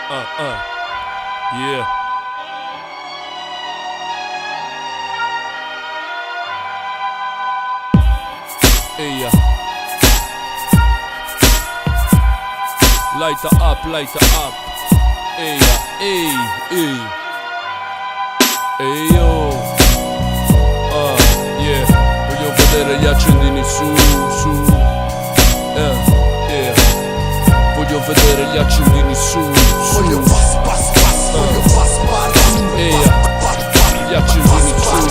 Yeah. Eya. Light up, light up. Eya, ey, ey. Ey yo. Yeah. Voglio vedere gli accendini su. Yeah. Voglio vedere gli accendini su. Voglio pass. Voglio pass. Eya. Gli accendini su.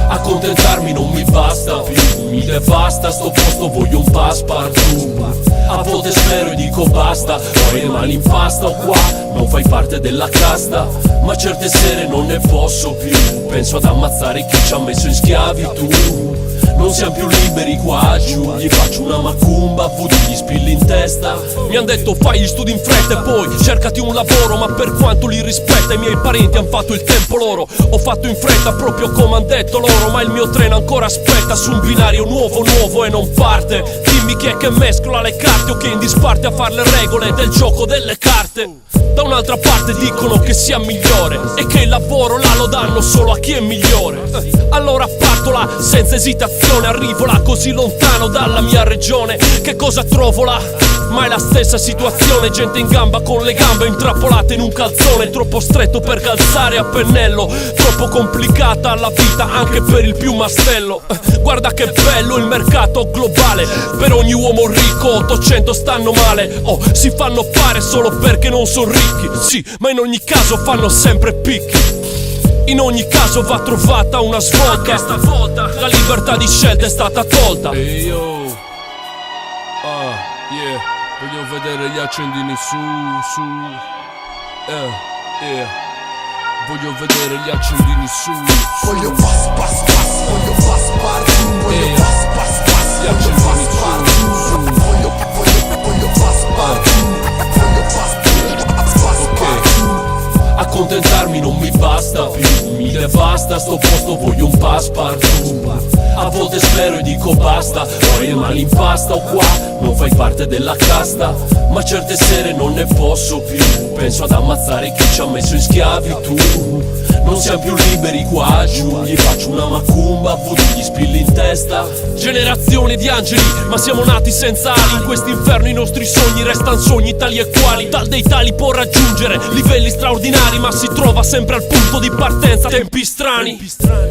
Accontentarmi non mi basta più, mi devasta sto posto, voglio un Partout. A volte spero e dico basta, ho le mani in pasta o qua, non fai parte della casta. Ma certe sere non ne posso più, penso ad ammazzare chi ci ha messo in schiavitù. Non siamo più liberi qua giù, gli faccio una macumba, voodoo gli spilli in testa. Mi han detto fai gli studi in fretta e poi cercati un lavoro, ma per quanto li rispetta i miei parenti han fatto il tempo loro. Ho fatto in fretta proprio come han detto loro, ma il mio treno ancora aspetta su un binario nuovo e non parte. Dimmi chi è che mescola le carte o che in disparte a far le regole del gioco delle carte. Da un'altra parte dicono che sia migliore e che il lavoro là lo danno solo a chi è migliore. Allora parto là senza esitazione, arrivo là così lontano dalla mia regione. Che cosa trovo là? Ma è la stessa situazione, gente in gamba con le gambe intrappolate in un calzone troppo stretto per calzare a pennello. Troppo complicata la vita anche per il più mastello. Guarda che bello il mercato globale, per ogni uomo ricco 800 stanno male. Oh, si fanno fare solo perché non sono ricchi. Sì, ma in ogni caso fanno sempre picchi. In ogni caso va trovata una svolta. Anche stavolta la libertà di scelta è stata tolta. Ehi yo. Yeah. Voglio vedere gli accendini su. Yeah. Voglio vedere gli accendini su. Voglio pass. Voglio pass. Voglio pass. Gli accendini su. Voglio pass. Voglio pass. Accontentarmi non mi basta più, mi devasta sto posto, voglio un Partout. A volte spero e dico basta, ho le mani in pasta o qua, non fai parte della casta. Ma certe sere non ne posso più, penso ad ammazzare chi ci ha messo in schiavitù. Non siamo più liberi qua giù, gli faccio una macumba, voodoo gli spilli in testa. Generazione di angeli, ma siamo nati senza ali. In quest'inferno i nostri sogni restano sogni tali e quali. Tal dei tali può raggiungere livelli straordinari, ma si trova sempre al punto di partenza tempi strani.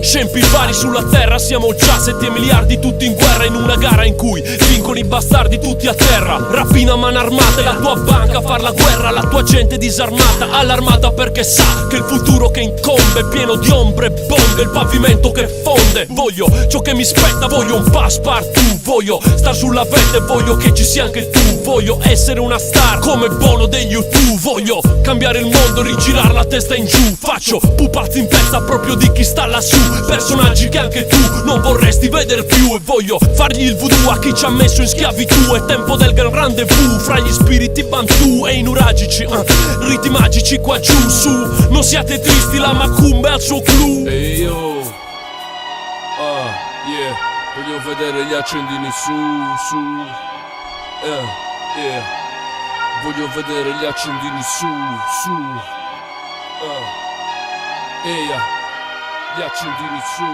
Scempi vari sulla terra, siamo già 7 miliardi tutti in guerra, in una gara in cui vincono i bastardi tutti a terra. Rapina a mano armate, la tua banca a far la guerra, la tua gente disarmata, allarmata perché sa che il futuro che incombe è pieno di ombre e bombe, il pavimento che fonde. Voglio ciò che mi spetta, voglio un Partout. Voglio star sulla vetta e voglio che ci sia anche tu. Voglio essere una star come Bono degli YouTube. Voglio cambiare il mondo, rigirare la testa in giù. Faccio pupazzi in testa proprio di chi sta lassù, personaggi che anche tu non vorresti vedere più. E voglio fargli il voodoo a chi ci ha messo in schiavitù. È tempo del gran rendezvous fra gli spiriti Bantu e i nuragici, riti magici qua giù su. Non siate tristi, la macumba è al suo clou. Ehi yo. Yeah. Voglio vedere gli accendini su. Yeah. Voglio vedere gli accendini su. Eia. Gli accendini su.